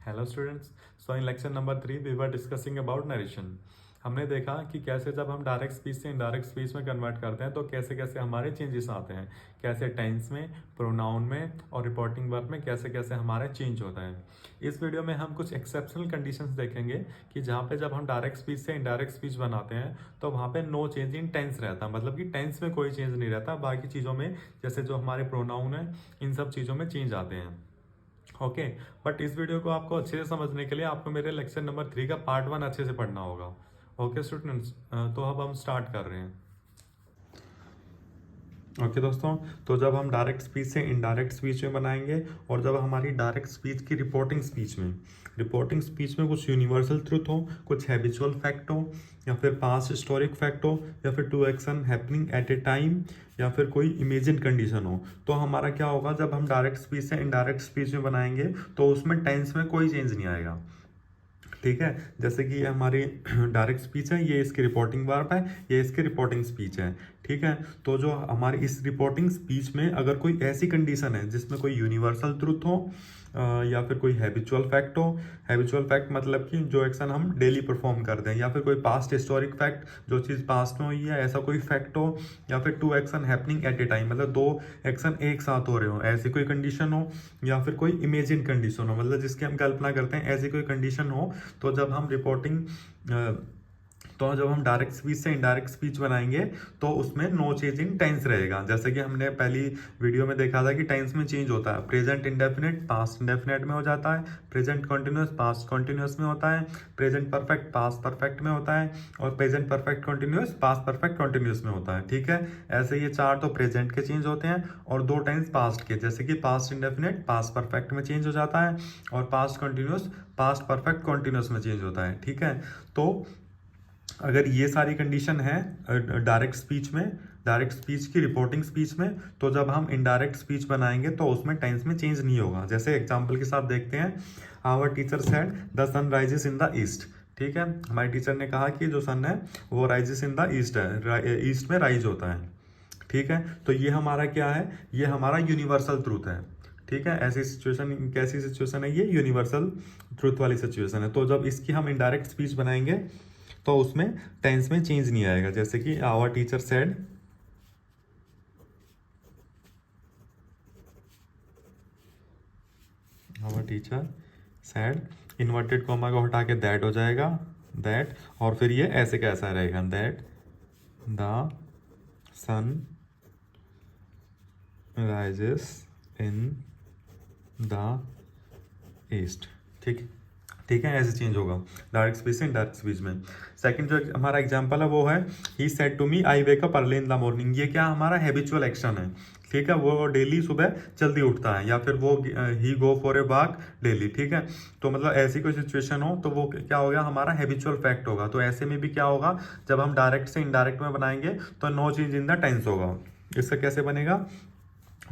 Hello students, so in lecture number 3 we were discussing about narration. हमने देखा कि कैसे जब हम डायरेक्ट स्पीच से इनडायरेक्ट स्पीच में कन्वर्ट करते हैं तो कैसे कैसे हमारे चेंजेस आते हैं, कैसे टेंस में, प्रोनाउन में और रिपोर्टिंग वर्ब में कैसे कैसे हमारा चेंज होता है। इस वीडियो में हम कुछ एक्सेप्शनल कंडीशंस देखेंगे कि जहाँ पे जब हम डायरेक्ट स्पीच से इनडायरेक्ट स्पीच बनाते हैं तो वहाँ पे नो चेंज इन टेंस रहता है, मतलब कि टेंस में कोई चेंज नहीं रहता, बाकी चीज़ों में जैसे जो हमारे प्रोनाउन है इन सब चीज़ों में चेंज आते हैं। ओके, बट इस वीडियो को आपको अच्छे से समझने के लिए आपको मेरे लेक्चर नंबर 3 का पार्ट 1 अच्छे से पढ़ना होगा। ओके स्टूडेंट्स, तो अब हम स्टार्ट कर रहे हैं। ओके दोस्तों, तो जब हम डायरेक्ट स्पीच से इनडायरेक्ट स्पीच में बनाएंगे और जब हमारी डायरेक्ट स्पीच की रिपोर्टिंग स्पीच में कुछ यूनिवर्सल ट्रुथ हो, कुछ हैबिचुअल फैक्ट हो, या फिर पास्ट हिस्टोरिक फैक्ट हो, या फिर two action happening at a time, या फिर कोई इमेजिन कंडीशन हो, तो हमारा क्या होगा जब हम डायरेक्ट स्पीच से इनडायरेक्ट स्पीच में बनाएंगे तो उसमें टेंस में कोई चेंज नहीं आएगा। ठीक है, जैसे कि ये हमारी डायरेक्ट स्पीच है, ये इसकी रिपोर्टिंग वर्ब है, ये इसकी रिपोर्टिंग स्पीच है। ठीक है, तो जो हमारी इस रिपोर्टिंग स्पीच में अगर कोई ऐसी कंडीशन है जिसमें कोई यूनिवर्सल ट्रुथ हो, या फिर कोई हैबिचुअल फैक्ट हो। हैबिचुअल फैक्ट मतलब कि जो एक्शन हम डेली परफॉर्म करते हैं, या फिर कोई पास्ट हिस्टोरिक फैक्ट, जो चीज़ पास्ट में हुई है ऐसा कोई फैक्ट हो, या फिर two action happening at a time, मतलब दो एक्शन एक साथ हो रहे हो, ऐसी कोई कंडीशन हो, या फिर कोई इमेजिन कंडीशन हो, मतलब जिसकी हम कल्पना करते हैं ऐसी कोई कंडीशन हो। तो जब हम जब हम डायरेक्ट स्पीच से इनडायरेक्ट स्पीच बनाएंगे तो उसमें नो चेंज इन टेंस रहेगा। जैसे कि हमने पहली वीडियो में देखा था कि टेंस में चेंज होता है, प्रेजेंट इंडेफिनिट पास्ट इंडेफिनिट में हो जाता है, प्रेजेंट कॉन्टिन्यूस पास्ट कॉन्टिन्यूस में होता है, प्रेजेंट परफेक्ट पास्ट परफेक्ट में होता है, और present perfect continuous past perfect continuous में होता है। ठीक है, ऐसे ये चार तो प्रेजेंट के चेंज होते हैं और दो टेंस पास्ट के, जैसे कि पास्ट इंडेफिनिट पास्ट परफेक्ट में चेंज हो जाता है और past continuous past perfect continuous में चेंज होता है। ठीक है, तो अगर ये सारी कंडीशन है डायरेक्ट स्पीच की रिपोर्टिंग स्पीच में, तो जब हम इनडायरेक्ट स्पीच बनाएंगे तो उसमें टेंस में चेंज नहीं होगा। जैसे एग्जांपल के साथ देखते हैं, our teacher said the sun rises in the east. ठीक है, हमारे टीचर ने कहा कि जो सन है वो राइजेस इन द ईस्ट है, ईस्ट में राइज होता है। ठीक है, तो ये हमारा क्या है, ये हमारा यूनिवर्सल ट्रूथ है। ठीक है, ऐसी सिचुएशन, कैसी सिचुएशन है ये, यूनिवर्सल ट्रूथ वाली सिचुएशन है। तो जब इसकी हम इनडायरेक्ट स्पीच बनाएंगे तो उसमें टेंस में चेंज नहीं आएगा। जैसे कि our teacher said, our teacher said, inverted comma को हटा के दैट हो जाएगा, दैट, और फिर ये ऐसे कैसा रहेगा, that the sun rises in the east. ठीक ठीक है, ऐसे चेंज होगा डायरेक्ट स्पीच से इनडायरेक्ट स्पीच में। सेकंड जो हमारा एग्जांपल है वो है, he said to me I wake up early in the morning. ये क्या हमारा हैबिचुअल एक्शन है। ठीक है, वो डेली सुबह जल्दी उठता है, या फिर वो he go for a walk daily. ठीक है, तो मतलब ऐसी कोई सिचुएशन हो तो वो क्या हो गया, हमारा हैबिचुअल फैक्ट होगा। तो ऐसे में भी क्या होगा, जब हम डायरेक्ट से इनडायरेक्ट में बनाएंगे तो no change in the tense होगा। इसका कैसे बनेगा,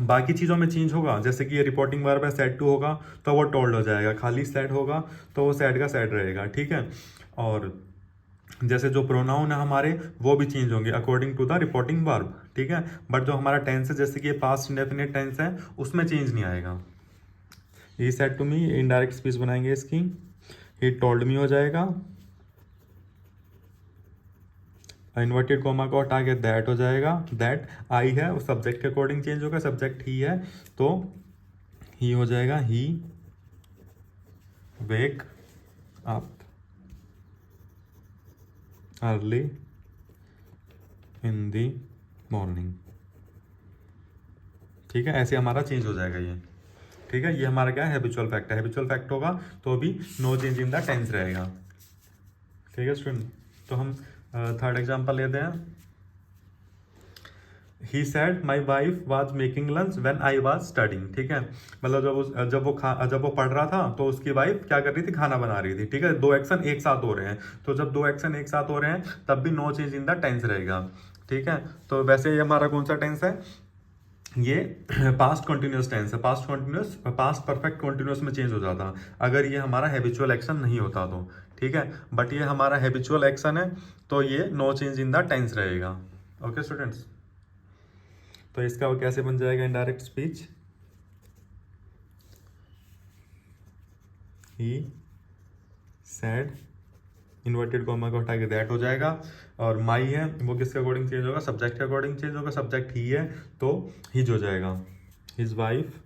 बाकी चीज़ों में चेंज होगा, जैसे कि ये रिपोर्टिंग वर्ब है, सेड टू होगा तो वो टोल्ड हो जाएगा, खाली सेड होगा तो वो सेड का सेड रहेगा। ठीक है, और जैसे जो प्रोनाउन है हमारे वो भी चेंज होंगे according to the reporting verb. ठीक है, बट जो हमारा टेंस है, जैसे कि ये पास्ट इंडेफिनिट टेंस है, उसमें चेंज नहीं आएगा। He said to me, indirect speech बनाएंगे इसकी, ही टोल्ड मी हो जाएगा, इन्वर्टेड कोमा को हटा के दैट हो जाएगा, दैट आई है वो सब्जेक्ट के अकॉर्डिंग चेंज होगा, सब्जेक्ट ही है तो ही हो जाएगा, he wake up early in the morning. ठीक है, ऐसे हमारा चेंज हो जाएगा ये। ठीक है, ये हमारा क्या है, हैबिचुअल फैक्ट है। हैबिचुअल फैक्ट होगा तो भी no change in the tense रहेगा। ठीक है स्टूडेंट, तो हम थर्ड एग्जांपल लेते हैं। He said my wife was making lunch when I was studying. ठीक है, मतलब जब वो पढ़ रहा था तो उसकी वाइफ क्या कर रही थी, खाना बना रही थी। ठीक है, दो एक्शन एक साथ हो रहे हैं, तो जब दो एक्शन एक साथ हो रहे हैं तब भी no change in the tense रहेगा। ठीक है, तो वैसे ये हमारा कौन सा टेंस है, ये पास्ट कॉन्टिन्यूस टेंस है। पास्ट परफेक्ट कॉन्टिन्यूस में चेंज हो जाता अगर ये हमारा हैबिचुअल एक्शन नहीं होता तो। ठीक है, बट ये हमारा हैबिचुअल एक्शन है तो ये no change in the tense रहेगा। ओके स्टूडेंट्स, तो इसका वो कैसे बन जाएगा indirect speech, he said, inverted comma को हटा के दैट हो जाएगा। और माई है वो किसके अकॉर्डिंग चेंज होगा, सब्जेक्ट के अकॉर्डिंग चेंज होगा। सब्जेक्ट ही है तो हिज हो जाएगा, his wife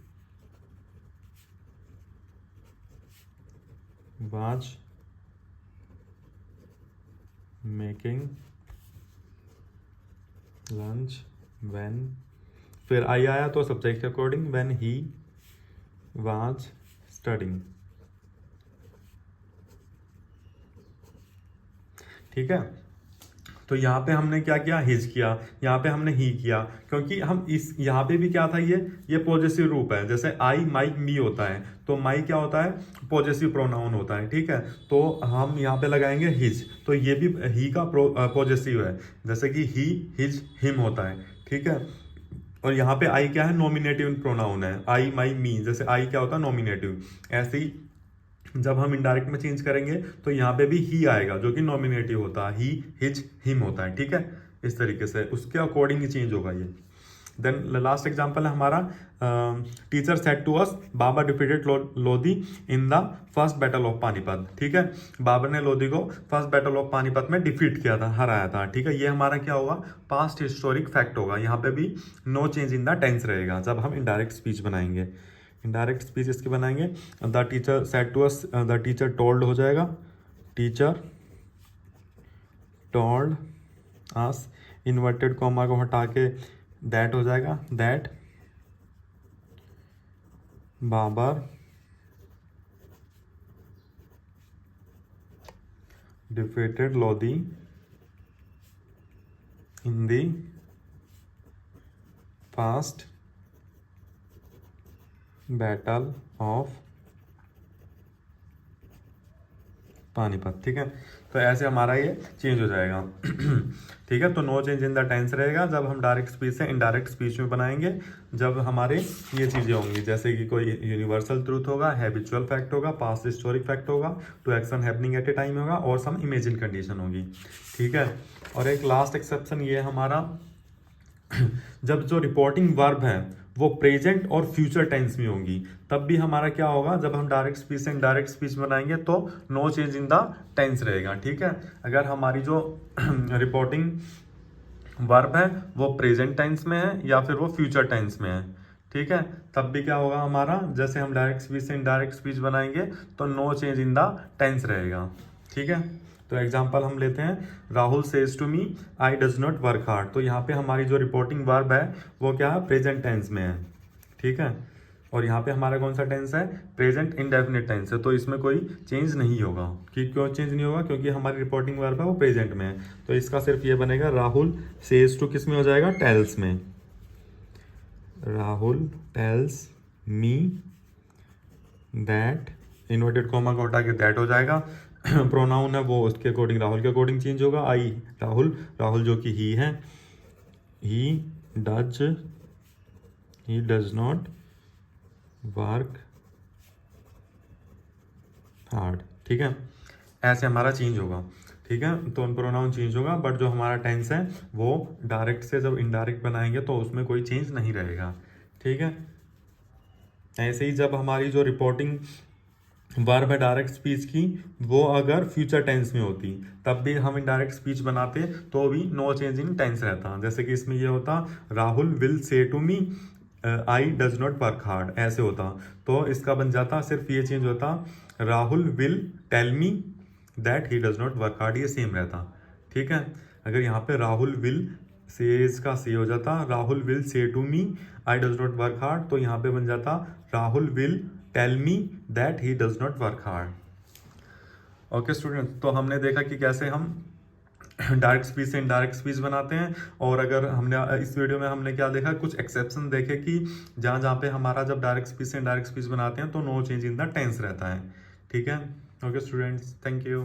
was making lunch when, फिर आई आया तो सब्जेक्ट के according when he was studying. ठीक है, तो यहाँ पे हमने क्या किया, हिज किया, यहाँ पे हमने ही किया, क्योंकि हम इस यहाँ पे भी क्या था, ये पॉजेसिव रूप है। जैसे आई माई मी होता है तो माई क्या होता है, पॉजेसिव प्रोनाउन होता है। ठीक है, तो हम यहाँ पे लगाएंगे हिज, तो ये भी ही का पॉजेसिव है, जैसे कि ही हिज हिम होता है। ठीक है, और यहाँ पे आई क्या है, नॉमिनेटिव प्रोनाउन है, आई माई मी, जैसे आई क्या होता है, नॉमिनेटिव। ऐसे ही जब हम इनडायरेक्ट में चेंज करेंगे तो यहाँ पे भी ही आएगा जो कि नॉमिनेटिव होता है, ही हिज हिम होता है। ठीक है, इस तरीके से उसके अकॉर्डिंग ही चेंज होगा ये। देन लास्ट एग्जांपल है हमारा, teacher said to us Babur defeated Lodi in the first battle of Panipat. ठीक है, बाबर ने लोधी को फर्स्ट बैटल ऑफ पानीपत में डिफीट किया था, हराया था। ठीक है, ये हमारा क्या होगा, पास्ट हिस्टोरिक फैक्ट होगा। यहाँ पे भी no change in the tense रहेगा जब हम इनडायरेक्ट स्पीच बनाएंगे। इनडायरेक्ट स्पीच इसके बनाएंगे, the teacher said to us, the teacher told हो जाएगा, teacher told us, inverted comma को हटा के दैट हो जाएगा, that Babur defeated Lodi in the first battle of Panipat. ठीक है, तो ऐसे हमारा ये चेंज हो जाएगा। ठीक है, तो no change in the tense रहेगा जब हम डायरेक्ट स्पीच से इनडायरेक्ट स्पीच में बनाएंगे, जब हमारे ये चीज़ें होंगी, जैसे कि कोई यूनिवर्सल ट्रूथ होगा, हैबिचुअल फैक्ट होगा, पास्ट हिस्टोरिक फैक्ट होगा, two action happening at a time होगा, और सम इमेजिन कंडीशन होगी। ठीक है, और एक लास्ट एक्सेप्शन ये है हमारा, जब जो रिपोर्टिंग वर्ब है वो प्रेजेंट और फ्यूचर टेंस में होंगी, तब भी हमारा क्या होगा, जब हम डायरेक्ट स्पीच से इनडायरेक्ट स्पीच बनाएंगे तो no change in the tense रहेगा। ठीक है, अगर हमारी जो रिपोर्टिंग वर्ब है वो प्रेजेंट टेंस में है या फिर वो फ्यूचर टेंस में है, ठीक है, तब भी क्या होगा हमारा, जैसे हम डायरेक्ट स्पीच से इनडायरेक्ट स्पीच बनाएंगे तो no change in the tense रहेगा। ठीक है, तो एग्जांपल हम लेते हैं, Rahul says to me I does not work hard. तो यहाँ पे हमारी जो रिपोर्टिंग वर्ब है वो क्या है, प्रेजेंट टेंस में है। ठीक है, और यहाँ पे हमारा कौन सा टेंस है, प्रेजेंट इंडेफिनिट टेंस है, तो इसमें कोई चेंज नहीं होगा। क्यों चेंज नहीं होगा, क्योंकि हमारी रिपोर्टिंग वर्ब है वो प्रेजेंट में है। तो इसका सिर्फ ये बनेगा, राहुल सेज टू किस में हो जाएगा, टेल्स में, Rahul tells me that, inverted comma को हटा के दैट हो जाएगा। प्रोनाउन है वो उसके अकॉर्डिंग, राहुल के अकॉर्डिंग चेंज होगा, आई राहुल, राहुल जो कि ही है, ही डज नॉट वर्क हार्ड। ठीक है, ऐसे हमारा चेंज होगा। ठीक है, तो प्रोनाउन चेंज होगा, बट जो हमारा टेंस है वो डायरेक्ट से जब इनडायरेक्ट बनाएंगे तो उसमें कोई चेंज नहीं रहेगा। ठीक है, ऐसे ही जब हमारी जो रिपोर्टिंग वर्ब है डायरेक्ट स्पीच की, वो अगर फ्यूचर टेंस में होती तब भी हम इनडायरेक्ट स्पीच बनाते तो भी नो चेंज इन टेंस रहता। जैसे कि इसमें ये होता, Rahul will say to me I does not work hard, ऐसे होता, तो इसका बन जाता, सिर्फ ये चेंज होता, Rahul will tell me that he does not work hard, ये सेम रहता। ठीक है, अगर यहाँ पे राहुल विल सेज का से हो जाता, Rahul will say to me I does not work hard, तो यहाँ पे बन जाता, Rahul will tell me that he does not work hard. Okay student, तो हमने देखा कि कैसे हम डायरेक्ट स्पीच से इनडायरेक्ट स्पीच बनाते हैं, और अगर हमने इस वीडियो में हमने क्या देखा, कुछ एक्सेप्शन देखे कि जहाँ पे हमारा जब डायरेक्ट स्पीच से इनडायरेक्ट स्पीच बनाते हैं तो no change in the tense रहता है। ठीक है, ओके स्टूडेंट्स, थैंक यू।